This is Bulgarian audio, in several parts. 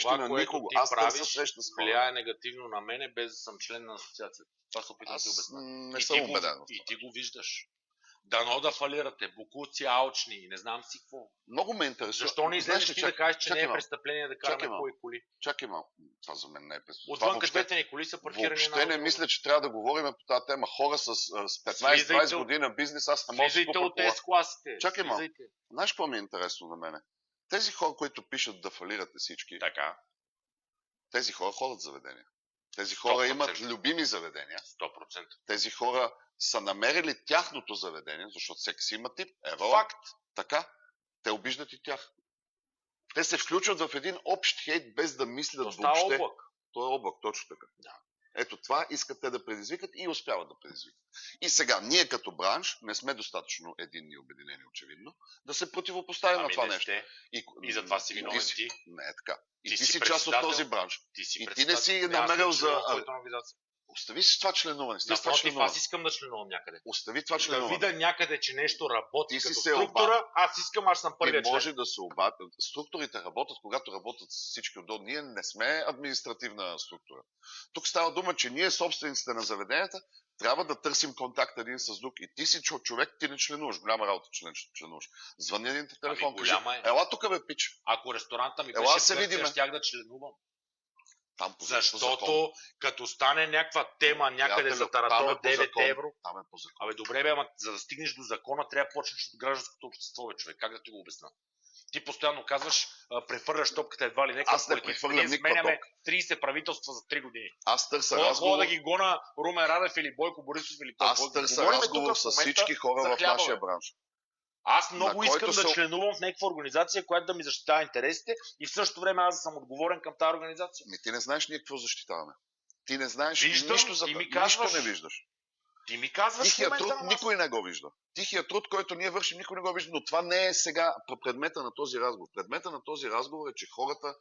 срещи на никого. Аз търся среща с хора. Влияе негативно на мене, без да съм член на асоциацията. Това се опитвам да ти обясня. Не съм убеден. И ти го виждаш. Дано да фалирате, бокуци, алчни, не знам си какво. Много ме интересува. Защо не излезеш ти да кажеш, че не е престъпление да караме хубави коли? Чакай малко. Това за мен не е престъпление. Отвън двете ни коли са паркирани. Въобще не мисля, че трябва да говорим по тази тема. Хора с 15-20 година бизнес, аз не мога да си купа от тези класите. Чакай малко. Знаеш какво ми е интересно на мене? Тези хора, които пишат да фалирате всички, така. Тези хора ходят в заведения. Тези хора 100%. Имат любими заведения. 100%. Тези хора са намерили тяхното заведение, защото всеки си има тип. Факт. Така. Те обиждат и тях. Те се включват в един общ хейт, без да мислят въобще. То е облак, точно така. Да. Ето това искат те да предизвикат и успяват да предизвикат. И сега, ние като бранш не сме достатъчно единни и обединени, очевидно, да се противопоставим на това нещо. И затова си виновен ти. Не е така. И ти си част от този бранш. И ти не си намерил за... Остави си това членуване. Аз искам да членувам някъде. Остави това членуване. Да видя някъде, че нещо работи като структура, аз съм първият член. Може да се обадят. Структурите работят, когато работят всички отдолу. Ние не сме административна структура. Тук става дума, че ние, собствениците на заведенията, трябва да търсим контакт един с друг. И ти си човек, ти не членуваш. Голяма работа членуваш. Звъни един телефон. Кажи, ела тук бе, пич. Ако ресторанта ми беше Гърция, щях да членувам. Защото като стане някаква тема някъде за таратора 9 евро. Абе добре бе, ама за да стигнеш до закона трябва да почнеш от гражданското общество, бе, човек. Как да ти го обясна? Ти постоянно казваш, прехвърляш топката едва ли не. Аз не прехвърлям никаква сменяме 30 правителства за 3 години. Аз търся разговор. Да ги гона Румен Радев или Бойко Борисов или кой. Аз търся разговор с всички хора в нашия бранш. Аз много искам да членувам в някаква организация, която да ми защитава интересите и в същото време аз съм отговорен към тази организация. Ти не знаеш ние какво защитаваме. Ти не знаеш нищо за това. Нищо не виждаш. Ти ми казваш. Тихия труд никой не го вижда. Тихия труд, който ние вършим, никой не го вижда. Но това не е сега предмета на този разговор. Предмета на този разговор е, че хората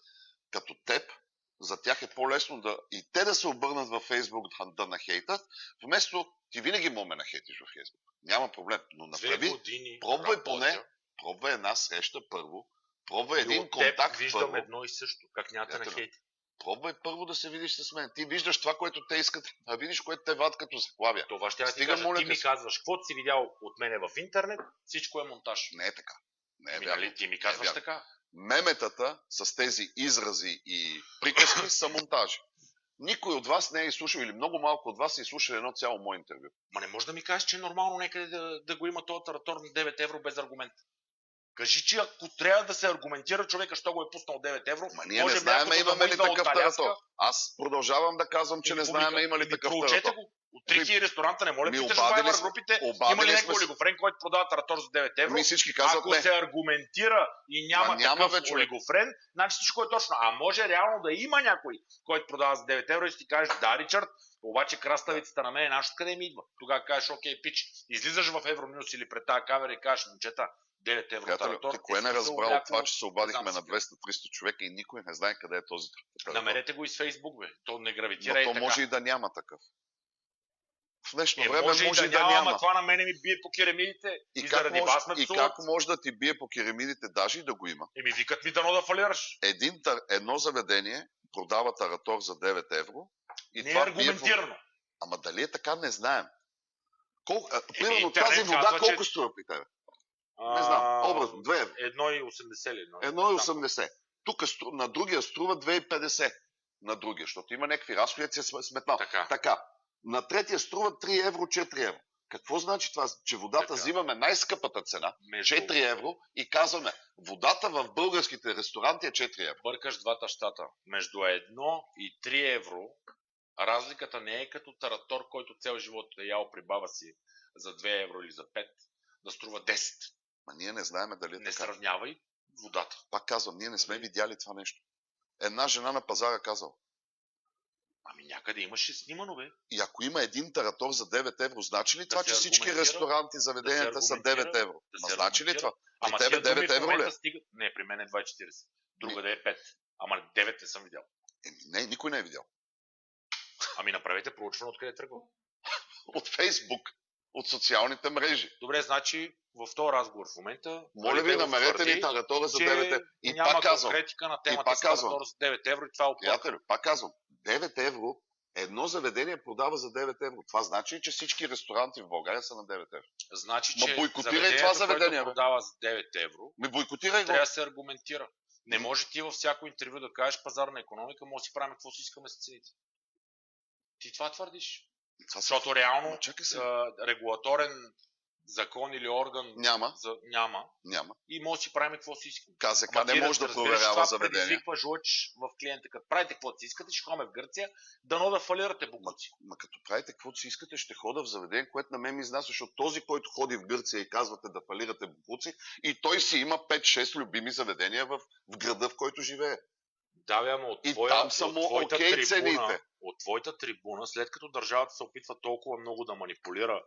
като теб, за тях е по-лесно и те да се обърнат във Фейсбук да нахейтат, вместо ти винаги ме нахейтиш във Фейсбук. Няма проблем, но направи, пробвай една среща първо, пробвай един контакт виждам първо. Едно и също, как няма да нахейти. Пробвай първо да се видиш с мен. Ти виждаш това, което те искат, а видиш, което те вадят като заглавия. Това ще ти кажа. Ти ми казваш, каквото си видял от мене в интернет, всичко е монтаж. Не е така. Не е вярно. Ти ми казваш така. Меметата с тези изрази и приказки са монтажи. Никой от вас не е изслушал или много малко от вас е изслушал едно цяло мое интервю. Ма не може да ми кажеш, че е нормално някъде да го има този таратор на 9 евро без аргумент. Кажи, че ако трябва да се аргументира човека, що го е пуснал 9 евро, ма ние не знаем имаме ли такъв таратор. Аз продължавам да казвам, че не знаем има ли такъв таратор. Го. От Трики ресторанта не моля да питаш в групите, има ли някой олигофрен, който продава таратор за 9 евро. Всички казват, ако се аргументира и няма такъв олигофрен, значи всичко е точно. А може реално да има някой, който продава за 9 евро и си ти кажеш, да, Ричард, обаче краставицата на мен е нашо къде ми идва. Тогава кажеш, окей, пич, излизаш в Евронюс или пред тази камера и кажеш, момчета, 9 евро таратор. Кое не разбрал от това, че се обадихме на 200-300 човека и никой не знае къде е този таратор? Намерете го и с Фейсбук, бе. То не гравитира. Но то може и да няма такъв. В днешно време може и да няма. няма. Ама това на мене ми бие по керамидите. И как може да ти бие по керамидите, даже и да го има? Викат ми дано да фалираш. Едно заведение продава таратор за 9 евро. И не е аргументирано. Ама дали е така, не знаем. Примерно тази вода колко струва при тебе? Не знам, образно, 2 евро. 1,80 ли? 1,80. Тук на другия струва 2,50 на другия, защото има някакви разходи, си е сметнал. Така. На третия струва 3 евро, 4 евро. Какво значи това? Че водата взимаме най-скъпата цена, 4 евро, и казваме, водата в българските ресторанти е 4 евро. Бъркаш двата щата. Между 1 и 3 евро разликата не е като таратор, който цял живот е ял при баба си за 2 евро или за 5, да струва 10. Ма ние не знаем дали е така. Не сравнявай водата. Пак казвам, ние не сме видяли това нещо. Една жена на пазара казала. Ами някъде имаше снимано, бе. И ако има един таратор за 9 евро, значи ли това, че всички ресторанти, заведенията са 9 евро? Значи ли това? При тебе 9 евро ли? Не, при мен е 2,40. Друга да е 5. Ама 9 не съм видял. Не, никой не е видял. Ами направете проучване откъде е тръгвал. От Фейсбук. от социалните мрежи. Добре, значи в този разговор в момента... Моля ви, намерете ни таратора за 9 евро. И няма конкретика на темата с таратора за 9 евро и това е оплака. Приятели, пак казвам, 9 евро едно заведение продава за 9 евро. Това значи, че всички ресторанти в България са на 9 евро. Значи, че бойкотирай това заведение, което продава за 9 евро, бойкотирай го. Трябва да се аргументира. Не може ти във всяко интервю да кажеш пазарна икономика, може да си правим какво си искаме с цените. Ти това твърдиш. Защото реално регулаторен закон или орган няма. Няма. И може да си правим какво си искаме. КЗК не може да проверява заведение. Това предизвикваш лъч в клиента. Като правите каквото си искате, ще ходим в Гърция, дано да фалирате букуци. Ма като правите каквото си искате, ще хода в заведение, което на мен ми изнася, защото този, който ходи в Гърция и казвате да фалирате букуци, и той си има 5-6 любими заведения в града, в който живее. Да, бе, ама от твоята трибуна, след като държавата се опитва толкова много да манипулира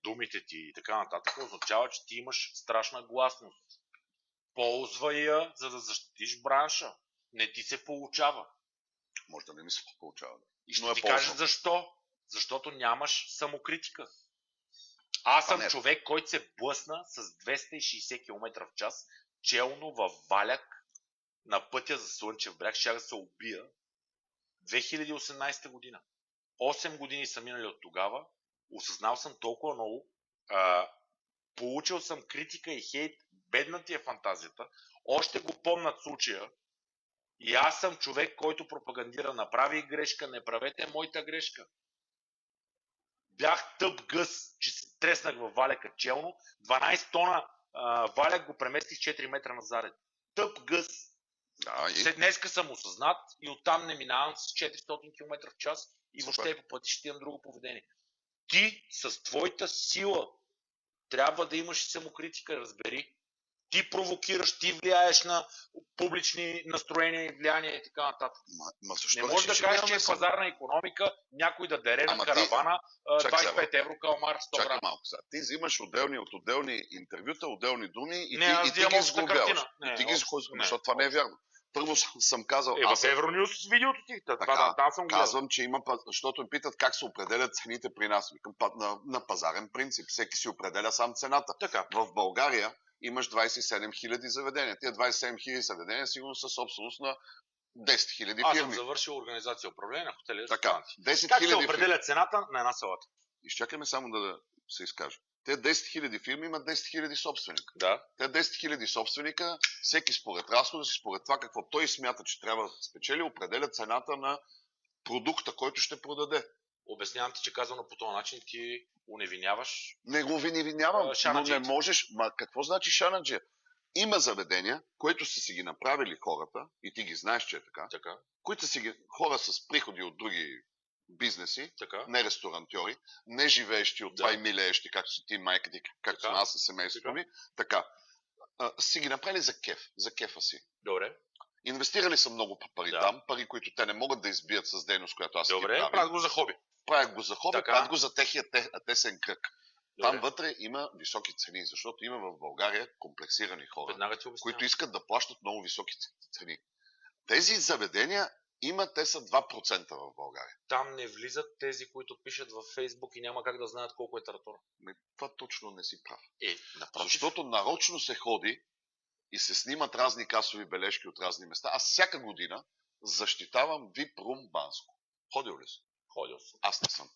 думите ти и така нататък, означава, че ти имаш страшна гласност. Ползвай я, за да защитиш бранша. Не ти се получава. Може да не ми се получава. И ще ти кажа защо. Защото нямаш самокритика. Аз съм човек, който се блъсна с 260 км в час, челно във валяк, на пътя за Слънчев бряг, ще да се убия 2018 година. 8 години са минали от тогава, осъзнал съм толкова много, получил съм критика и хейт, бедна ти е фантазията, още го помнят случая и аз съм човек, който пропагандира, направи грешка, не правете моята грешка. Бях тъп гъс, че се треснах във валяка челно, 12 тона валяк го преместих 4 метра назад. Тъп гъс. След днеска съм осъзнат и оттам не минавам с 400 км в час и въобще по пъти ще имам друго поведение. Ти с твоята сила трябва да имаш самокритика, разбери. Ти провокираш, ти влияеш на публични настроения и влияния и така нататък. Не можеш да кажеш, че е пазарна икономика, някой да дере на каравана 25 евро калмар 100 грама. Чакай малко сега. Ти взимаш от отделни интервюта, отделни думи и ти ги сглобяваш. Защото това не е вярно. Първо съм казал... в Евронюс видеото ти. Казвам, че има... Защото ме питат как се определят цените при нас. На пазарен принцип. Всеки си определя сам цената. В България имаш 27 000 заведения. Тия 27 000 заведения сигурно са собственост на 10 000 фирми. Аз съм завършил организация управление на хотели. Така, 10 как се определя цената на една салата? Изчакаме само да се изкажа. Те 10 000 фирми имат 10 000 собственика. Да. Те 10 000 собственика, всеки според разхода си, според това какво той смята, че трябва да спечели, определя цената на продукта, който ще продаде. Обяснявам ти, че казано по този начин ти уневиняваш. Не го уневинявам, но не можеш. Ма какво значи шанаджия? Има заведения, които са си ги направили хората, и ти ги знаеш, че е така. Които са си ги хора с приходи от други бизнеси, не ресторантьори, не живеещи от това и милеещи, както си ти, майка ти, както съм аз със семейството ми, си ги направили за кефа си. Добре. Инвестирали са много пари там, пари, които те не могат да избият с дейност, която аз си ги правя. Добре, правят го за хоби. Правят го за техния тесен кръг. Там вътре има високи цени, защото има в България комплексирани хора, които искат да плащат много високи цени. Тези заведения те са 2% в България. Там не влизат тези, които пишат във Фейсбук и няма как да знаят колко е таратора. Това точно не си прав. Напротив. Защото нарочно се ходи и се снимат разни касови бележки от разни места. Аз всяка година защитавам VIP Room Банско. Ходил ли си? Ходил съм. Аз не съм.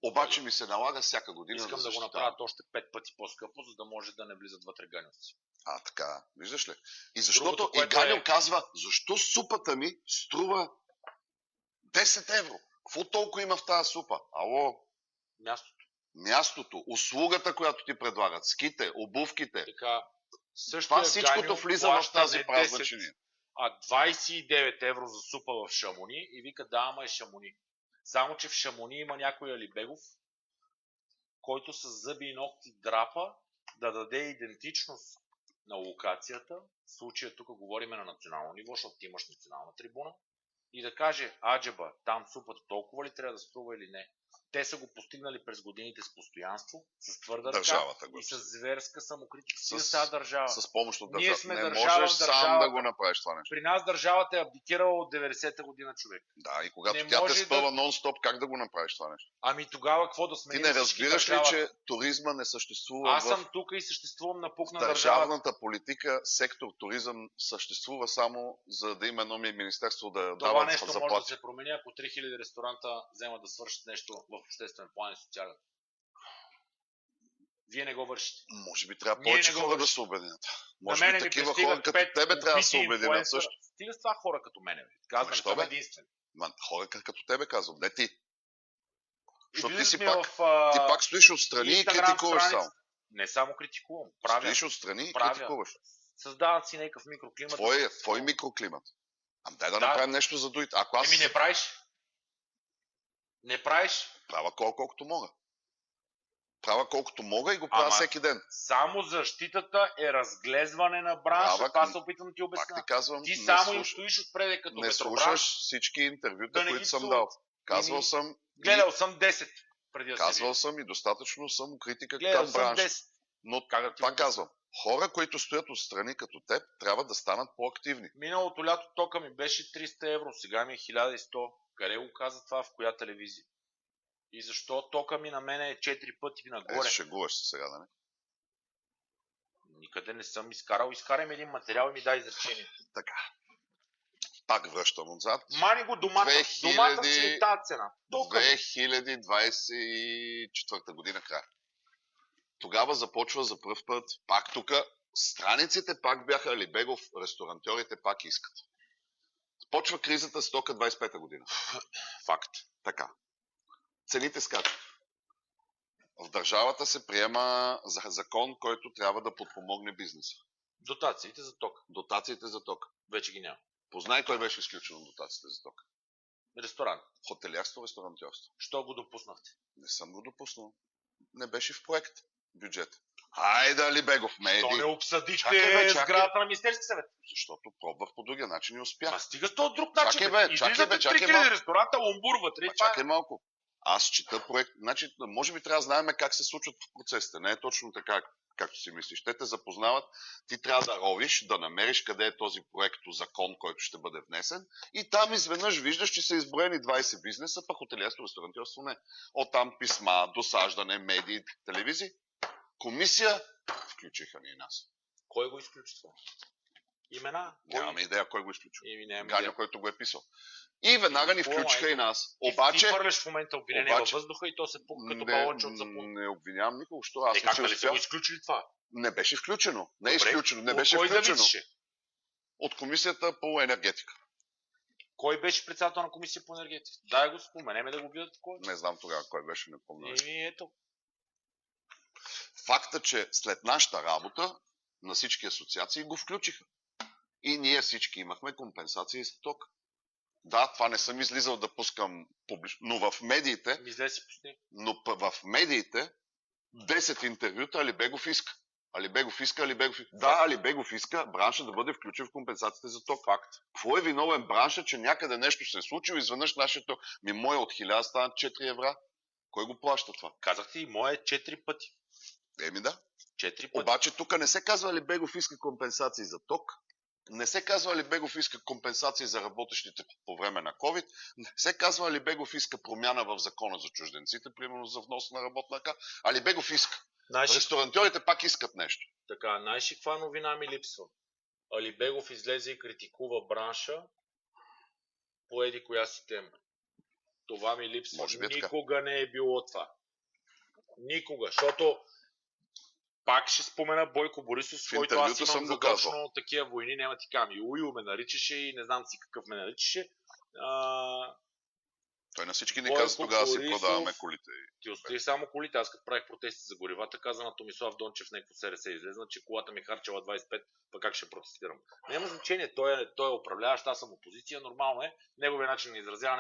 Обаче ми се налага всяка година Искам да го направят още 5 пъти по-скъпо, за да може да не влизат вътре ганевци. Така, виждаш ли? И защото Ганьо казва, защо супата ми струва 10 евро? Какво толкова има в тази супа? Ало? Мястото, услугата, която ти предлагат, ските, обувките. Това всичкото влиза в тази празничния. 29 евро за супа в Шамони и вика, ама е Шамони. Само, че в Шамони има някой Алибегов, който с зъби и ногти драпа да даде идентичност на локацията. В случая тук говорим на национално ниво, защото ти имаш национална трибуна. И да каже, аджеба, там супата толкова ли трябва да струва или не. те са го постигнали през годините с постоянство, с твърда ръка и с зверска самокритика. С държава. С помощ от Ние държавата. сме Не държава, можеш сам да го направиш това нещо. При нас държавата е абдикирала от 90-та година, човек. Да, и когато тя те спъва нон-стоп, как да го направиш това нещо? Ами тогава какво да сме? Ти не разбираш ли, че туризма не съществува Аз съм тук и съществувам на пук на държавната политика, сектор туризъм съществува само за да има едно министерство да дава заплати. Това нещо може да се промени, ако 3000 ресторанта вземат да свършат нещо в обществен план и социален. Вие не го вършите. Може би трябва повече хора да се обединят. Може би такива хора като тебе трябва да се обединят също. Стига с това хора като мене. Казвам, че съм единствен. Хора като тебе казвам, не ти. Защото ти пак стоиш отстрани и критикуваш само. Не само критикувам. Стоиш отстрани и критикуваш. Създават си някакъв микроклимат. Твой микроклимат. Дай да направим нещо за другите. Не правиш. Не правиш. Правя колкото мога. Правя колкото мога и го правя всеки ден. Само защитата е разглезване на бранша. Това се опитвам да ти обясня. Ти само им стоиш отпред като не слушаш всички интервюта, които съм дал. Казвал съм... Гледал съм 10 преди да Казвал съм и достатъчно съм критика към бранша. Но пак казвам, хора, които стоят отстрани като теб, трябва да станат по-активни. Миналото лято тока ми беше 300 евро, сега ми е 1100. Къде го каза това, в коя телевизия? И защо тока ми на мене е 4 пъти нагоре? Шегуваш се сега, да не? Никъде не съм изкарал. Изкарай ми един материал и ми дай изречение. Така. Пак връщам отзад. Мани го домата. Домата си е тази цена. 2024 година края. Тогава започва за пръв път. Пак тук страниците пак бяха Алибегов, ресторантьорите пак искат. Почва кризата с тока 25-та година. Факт. Така. Цените скачат. В държавата се приема закон, който трябва да подпомогне бизнеса. Дотациите за ток. Дотациите за ток. Вече ги няма. Познай кой беше изключен от дотациите за ток. Ресторант. Хотелиерство, ресторантьорство. Що го допуснахте? Не съм го допуснал. Не беше в проект. Бюджет. Хайде, Алибегов, меди. Що не обсъдихте сградата на Министерски съвет? Защото пробвах по другия начин и успях. Стига с този друг начин. Чакай бе. 3000 ресторанта, умбур вътре. Чакай малко. Аз чета проект. Значи, може би трябва да знаем как се случват процесите. Не е точно така, както си мислиш. Те те запознават. Ти трябва да ровиш, да намериш къде е този проект, закон, който ще бъде внесен. И там изведнъж виждаш, че са изброени 20 бизнеса, пък хотелиерство, ресторантьорство не. Оттам писма, досаждане, медии, телевизии. Комисия включиха ни и нас. Кой го изключи това? Имена? Нямаме идея кой го изключи. Ганя, който го е писал. И веднага ни включиха и нас. Обаче... Ти хвърляш в момента обвинение във въздуха и то се пука като балонче от сапун. Не обвинявам никого, що аз как нали са го изключили това? Не беше включено. Не е изключено. Не беше включено. От комисията по енергетика. Кой беше председател на комисия по енергетика? Дай го споменеме да го видят кой. Не знам тогава кой беше, не помня. Ето. Факта, че след нашата работа на всички асоциации го включиха. И ние всички имахме компенсации за ток. Да, това не съм излизал да пускам публично, но в медиите... Но в медиите 10 интервюта Алибегов иска. Алибегов иска. Да, Алибегов иска бранша да бъде включен в компенсациите за ток. Факт. Какво е виновен бранша, че някъде нещо се е случило, изведнъж нашето моя от 1000 станат 4 евра. Кой го плаща това? Казахте и моя 4 пъти. Да. 4 пъти. Обаче тук не се казва Алибегов иска компенсации за ток. Не се казва Алибегов иска компенсации за работещите по време на COVID. Не се казва Алибегов иска промяна в закона за чужденците, примерно за внос на работна ръка. Алибегов иска. Ресторантьорите пак искат нещо. Така, знаеш ли каква новина ми липсва? Алибегов излезе и критикува бранша по еди коя си тема. Това ми липсва. Никога не е било това. Никога, защото пак ще спомена Бойко Борисов, с който аз имам задочно такива войни, няма ти ками. Уил ме наричаше и не знам си какъв ме наричаше. Той на всички ни каза, тогава си продаваме колите. Ти остави само колите. Аз като правих протести за горивата, каза на Томислав Дончев, някакво СРС излезна, че колата ми харчала 25, пък как ще протестирам. Няма значение, той е управляващ, аз съм опозиция, нормално е. Неговия начин на изразяване